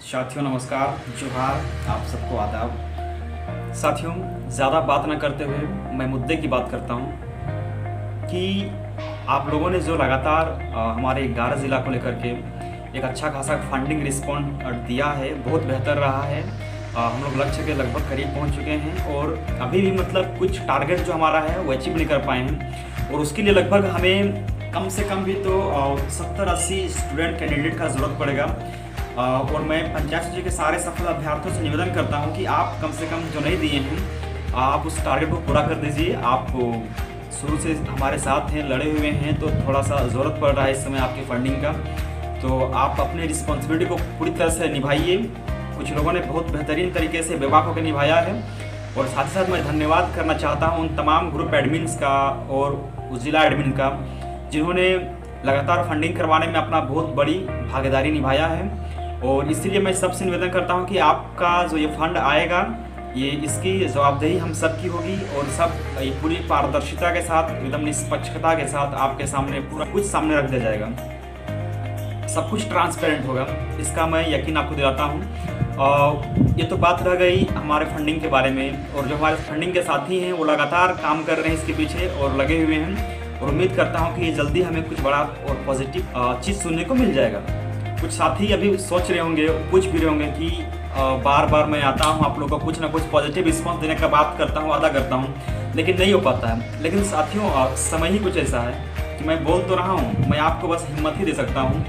साथियों नमस्कार, जोहार, आप सबको आदाब। साथियों, ज़्यादा बात न करते हुए मैं मुद्दे की बात करता हूँ कि आप लोगों ने जो लगातार हमारे 11 ज़िला को लेकर के एक अच्छा खासा फंडिंग रिस्पॉन्ड दिया है, बहुत बेहतर रहा है। हम लोग लक्ष्य के लगभग करीब पहुँच चुके हैं और अभी भी मतलब कुछ टारगेट जो हमारा है वो अचीव नहीं कर पाए हैं और उसके लिए लगभग हमें कम से कम भी तो 70-80 स्टूडेंट कैंडिडेट का ज़रूरत पड़ेगा। और मैं पंचायत सचिव के सारे सफल अभ्यर्थियों से निवेदन करता हूं कि आप कम से कम जो नहीं दिए हैं आप उस टारगेट को पूरा कर दीजिए। आप शुरू से हमारे साथ हैं, लड़े हुए हैं, तो थोड़ा सा ज़रूरत पड़ रहा है इस समय आपकी फंडिंग का। तो आप अपनी रिस्पॉन्सिबिलिटी को पूरी तरह से निभाइए। कुछ लोगों ने बहुत बेहतरीन तरीके से बेबाक होकर निभाया है और साथ ही साथ मैं धन्यवाद करना चाहता हूँ उन तमाम ग्रुप एडमिन्स का और उस जिला एडमिन का जिन्होंने लगातार फंडिंग करवाने में अपना बहुत बड़ी भागीदारी निभाया है। और इसीलिए मैं सबसे निवेदन करता हूं कि आपका जो ये फंड आएगा ये इसकी जवाबदेही हम सब की होगी और सब ये पूरी पारदर्शिता के साथ, एकदम निष्पक्षता के साथ आपके सामने पूरा कुछ सामने रख दिया जाएगा। सब कुछ ट्रांसपेरेंट होगा, इसका मैं यकीन आपको दिलाता हूँ। ये तो बात रह गई हमारे फंडिंग के बारे में, और जो हमारे फंडिंग के साथी हैं वो लगातार काम कर रहे हैं इसके पीछे और लगे हुए हैं और उम्मीद करता हूँ कि जल्दी हमें कुछ बड़ा और पॉजिटिव चीज़ सुनने को मिल जाएगा। कुछ साथी अभी सोच रहे होंगे, पूछ भी रहे होंगे कि बार बार मैं आता हूँ आप लोगों को कुछ ना कुछ पॉजिटिव रिस्पांस देने का बात करता हूँ, वादा करता हूँ, लेकिन नहीं हो पाता है। लेकिन साथियों, समय ही कुछ ऐसा है कि मैं बोल तो रहा हूँ, मैं आपको बस हिम्मत ही दे सकता हूँ,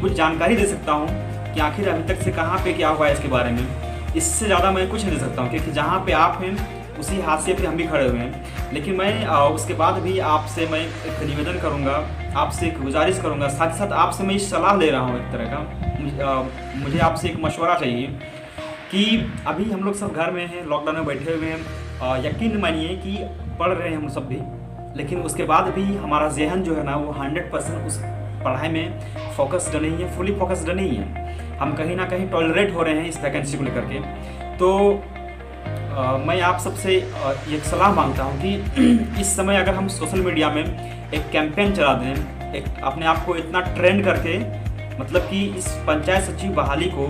कुछ जानकारी दे सकता हूँ कि आखिर अभी तक से कहाँ पे क्या हुआ है इसके बारे में। इससे ज़्यादा मैं कुछ नहीं दे सकता हूँ क्योंकि जहाँ पे आप हैं उसी हादसे पे हम भी खड़े हुए हैं। लेकिन मैं उसके बाद भी आपसे मैं एक निवेदन करूँगा, आपसे एक गुजारिश करूँगा, साथ ही साथ आपसे मैं सलाह ले रहा हूँ एक तरह का। मुझे आपसे एक मशवरा चाहिए कि अभी हम लोग सब घर में हैं, लॉकडाउन में बैठे हुए हैं। यकीन मानिए कि पढ़ रहे हैं हम सब भी, लेकिन उसके बाद भी हमारा जहन जो है ना वो 100% उस पढ़ाई में फोकस्ड नहीं है, फुली फोकस्ड नहीं है। हम कहीं ना कहीं टॉलरेट हो रहे हैं इस वैकेंसी को लेकर के। तो मैं आप सबसे एक सलाह मांगता हूं कि इस समय अगर हम सोशल मीडिया में एक कैंपेन चला दें, एक अपने आप को इतना ट्रेंड करके, मतलब कि इस पंचायत सचिव बहाली को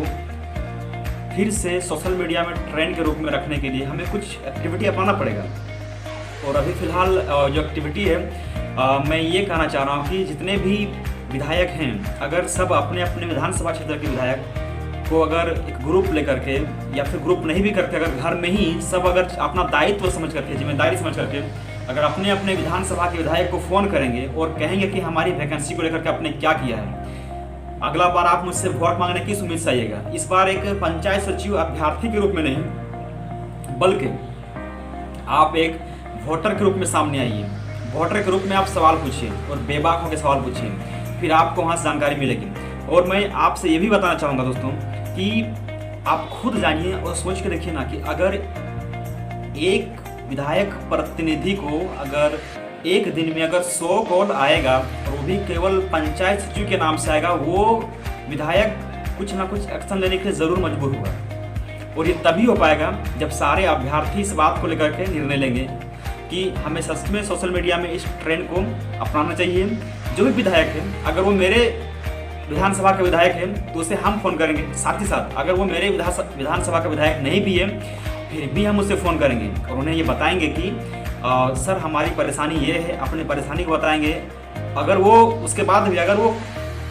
फिर से सोशल मीडिया में ट्रेंड के रूप में रखने के लिए हमें कुछ एक्टिविटी अपनाना पड़ेगा। और अभी फ़िलहाल जो एक्टिविटी है, मैं ये कहना चाह रहा हूँ कि जितने भी विधायक हैं, अगर सब अपने अपने विधानसभा क्षेत्र के विधायक को अगर एक ग्रुप लेकर के, या फिर ग्रुप नहीं भी करके, अगर घर में ही सब अगर अपना दायित्व समझ करके, जिम्मेदारी समझ करके अगर अपने अपने विधानसभा के विधायक को फ़ोन करेंगे और कहेंगे कि हमारी वैकेंसी को लेकर के आपने क्या किया है, अगला बार आप मुझसे वोट मांगने की उम्मीद से आइएगा। इस बार एक पंचायत सचिव अभ्यर्थी के रूप में नहीं, बल्कि आप एक वोटर के रूप में सामने आइए। वोटर के रूप में आप सवाल पूछिए और बेबाक होकर सवाल पूछिए, फिर आपको वहाँ से जानकारी मिलेगी। और मैं आपसे ये भी बताना चाहूँगा दोस्तों कि आप खुद जानिए और सोच के देखिए ना कि अगर एक विधायक प्रतिनिधि को अगर एक दिन में अगर 100 कॉल आएगा और वो भी केवल पंचायत सचिव के नाम से आएगा, वो विधायक कुछ ना कुछ एक्शन लेने के लिए ज़रूर मजबूर होगा। और ये तभी हो पाएगा जब सारे अभ्यर्थी इस बात को लेकर के निर्णय लेंगे कि हमें सच में सोशल मीडिया में इस ट्रेंड को अपनाना चाहिए। जो भी विधायक है, अगर वो मेरे विधानसभा के विधायक हैं तो उसे हम फ़ोन करेंगे, साथ ही साथ अगर वो मेरे विधानसभा का विधायक नहीं भी है फिर भी हम उससे फ़ोन करेंगे और उन्हें ये बताएंगे कि सर हमारी परेशानी ये है, अपनी परेशानी को बताएंगे। अगर वो उसके बाद भी अगर वो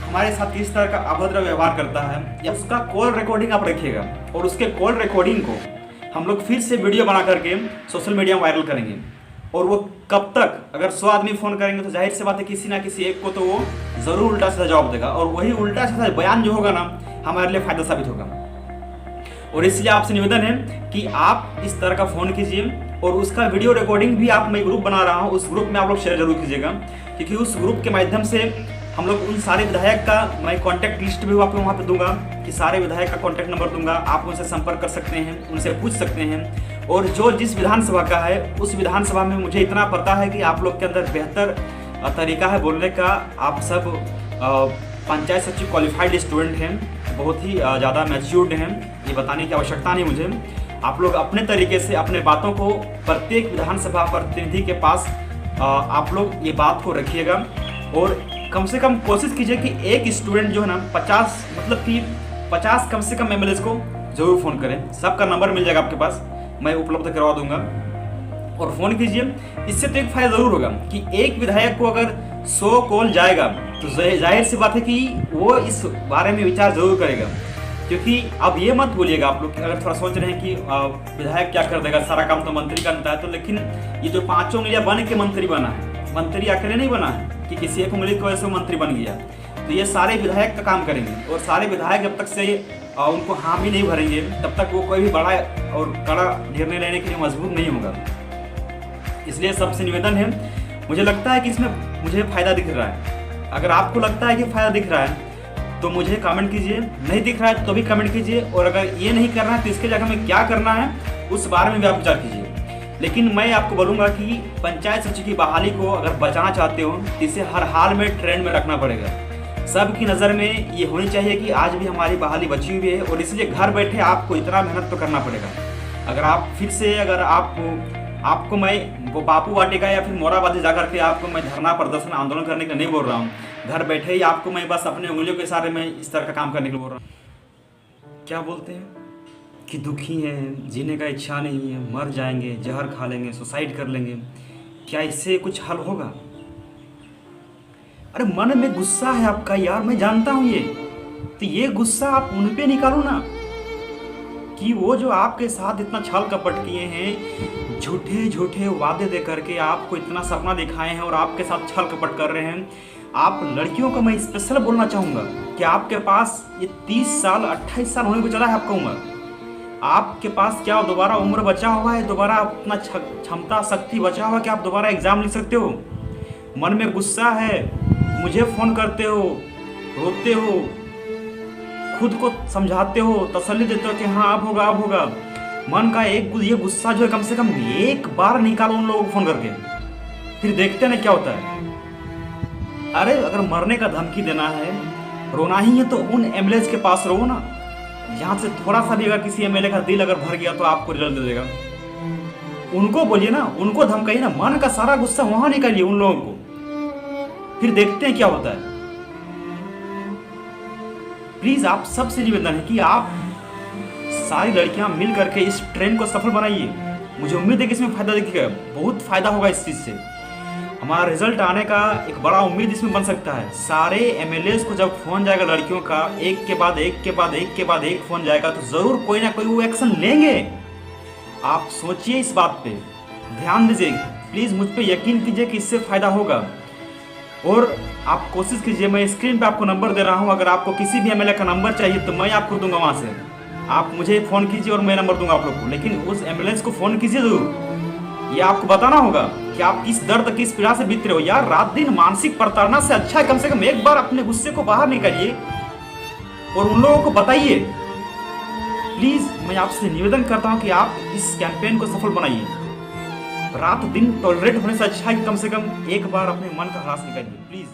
हमारे साथ किस तरह का अभद्र व्यवहार करता है, या उसका कॉल रिकॉर्डिंग आप रखिएगा और उसके कॉल रिकॉर्डिंग को हम लोग फिर से वीडियो बना करके सोशल मीडिया में वायरल करेंगे। और वो कब तक, अगर 100 आदमी फ़ोन करेंगे तो जाहिर सी बात है किसी ना किसी एक को तो वो ज़रूर उल्टा सीधा जवाब देगा और वही उल्टा सीधा बयान जो होगा ना हमारे लिए फ़ायदा साबित होगा। और इसलिए आपसे निवेदन है कि आप इस तरह का फ़ोन कीजिए और उसका वीडियो रिकॉर्डिंग भी मैं ग्रुप बना रहा हूँ, उस ग्रुप में आप लोग शेयर जरूर कीजिएगा, क्योंकि उस ग्रुप के माध्यम से हम लोग उन सारे विधायक का मैं कॉन्टैक्ट लिस्ट भी आपको वहाँ पे दूंगा कि सारे विधायक का कॉन्टैक्ट नंबर दूंगा, आप उनसे संपर्क कर सकते हैं, उनसे पूछ सकते हैं। और जो जिस विधानसभा का है उस विधानसभा में मुझे इतना पता है कि आप लोग के अंदर बेहतर तरीका है बोलने का। आप सब पंचायत सचिव क्वालिफाइड स्टूडेंट हैं, बहुत ही ज़्यादा मैच्योर्ड हैं, ये बताने की आवश्यकता नहीं मुझे। आप लोग अपने तरीके से अपने बातों को प्रत्येक विधानसभा प्रतिनिधि के पास आप लोग ये बात को रखिएगा और कम से कम कोशिश कीजिए कि एक स्टूडेंट जो है ना 50 मतलब कि 50 कम से कम एमएलए को जरूर फ़ोन करें। सबका नंबर मिल जाएगा आपके पास, मैं उपलब्ध करवा दूंगा, और फ़ोन कीजिए। इससे तो एक फ़ायदा ज़रूर होगा कि एक विधायक को अगर 100 कॉल जाएगा तो जाहिर सी बात है कि वो इस बारे में विचार जरूर करेगा। क्योंकि अब ये मत बोलिएगा आप लोग अगर थोड़ा सोच रहे हैं कि विधायक क्या कर देगा, सारा काम तो मंत्री करता है, तो लेकिन ये जो 5 उंगलियां बन के मंत्री बना है, मंत्री अकेले नहीं बना है कि किसी एक उंगली की वजह से मंत्री बन गया। तो ये सारे विधायक का काम करेंगे, और सारे विधायक जब तक से उनको हामी नहीं भरेंगे तब तक वो कोई भी बड़ा और कड़ा निर्णय लेने के लिए मजबूर नहीं होगा। इसलिए सबसे निवेदन है, मुझे लगता है कि इसमें मुझे फ़ायदा दिख रहा है। अगर आपको लगता है कि फ़ायदा दिख रहा है तो मुझे कमेंट कीजिए, नहीं दिख रहा है तो भी कमेंट कीजिए, और अगर ये नहीं करना है तो इसके जगह में क्या करना है उस बारे में भी आप विचार कीजिए। लेकिन मैं आपको बोलूँगा कि पंचायत सचिव की बहाली को अगर बचाना चाहते हो तो इसे हर हाल में ट्रेंड में रखना पड़ेगा। सबकी नज़र में ये होनी चाहिए कि आज भी हमारी बहाली बची हुई है, और इसलिए घर बैठे आपको इतना मेहनत तो करना पड़ेगा। अगर आप फिर से आपको मैं वो बापू वाटिका या फिर मोराबादी जाकर के आपको मैं धरना प्रदर्शन आंदोलन करने के लिए नहीं बोल रहा हूँ। घर बैठे ही आपको मैं बस अपने उंगलियों के इशारे में इस तरह का काम करने के लिए बोल रहा हूँ। क्या बोलते हैं कि दुखी हैं, जीने का इच्छा नहीं है, मर जाएंगे, जहर खा लेंगे, सुसाइड कर लेंगे, क्या इससे कुछ हल होगा? अरे मन में गुस्सा है आपका यार, मैं जानता हूँ ये, तो ये गुस्सा आप उन पे निकालो ना, कि वो जो आपके साथ इतना छल कपट किए हैं, झूठे झूठे वादे दे करके आपको इतना सपना दिखाए हैं और आपके साथ छल कपट कर रहे हैं। आप लड़कियों को मैं स्पेशल बोलना चाहूँगा कि आपके पास ये 30 साल 28 साल होने को चला है आपका उम्र, आपके पास क्या दोबारा उम्र बचा हुआ है, दोबारा अपना क्षमता शक्ति बचा हुआ कि आप दोबारा एग्जाम लिख सकते हो? मन में गुस्सा है, मुझे फ़ोन करते हो, रोते हो, खुद को समझाते हो, तसल्ली देते हो कि हाँ अब होगा अब होगा। मन का ये गुस्सा जो है कम से कम एक बार निकालो उन लोगों को फ़ोन करके, फिर देखते ना क्या होता है। अरे अगर मरने का धमकी देना है, रोना ही है, तो उन एमएलए के पास रहो ना, जहाँ से थोड़ा सा भी अगर किसी एमएलए का दिल अगर भर गया तो आपको रिजल्ट दे देगा। उनको बोलिए ना, उनको धमकाइए ना, मन का सारा गुस्सा वहाँ निकालिए उन लोगों को, फिर देखते हैं क्या होता है। प्लीज आप सबसे निवेदन है कि आप सारी लड़कियां मिल करके इस ट्रेन को सफल बनाइए। मुझे उम्मीद है कि इसमें फायदा दिखेगा, बहुत फायदा होगा इस चीज़ से। हमारा रिजल्ट आने का एक बड़ा उम्मीद इसमें बन सकता है। सारे एमएलए को जब फोन जाएगा लड़कियों का, एक के बाद एक के बाद एक के बाद एक फोन जाएगा, तो ज़रूर कोई ना कोई वो एक्शन लेंगे। आप सोचिए इस बात पे, ध्यान दीजिए, प्लीज़ मुझ पे यकीन कीजिए कि इससे फ़ायदा होगा। और आप कोशिश कीजिए, मैं स्क्रीन पे आपको नंबर दे रहा हूँ, अगर आपको किसी भी एमएलए का नंबर चाहिए तो मैं आपको दूंगा, वहाँ से आप मुझे फ़ोन कीजिए और मैं नंबर दूंगा आप लोग को। लेकिन उस एम्बुलेंस को फ़ोन कीजिए ज़रूर, ये आपको बताना होगा कि आप किस दर्द किस पीड़ा से बीत रहे हो। यार रात दिन मानसिक प्रताड़ना से अच्छा है कम से कम एक बार अपने गुस्से को बाहर निकालिए और उन लोगों को बताइए। प्लीज़ मैं आपसे निवेदन करता हूँ कि आप इस कैंपेन को सफल बनाइए। रात दिन टॉलरेट होने से अच्छा है कि कम से कम एक बार अपने मन का ह्रास निकालिए प्लीज़।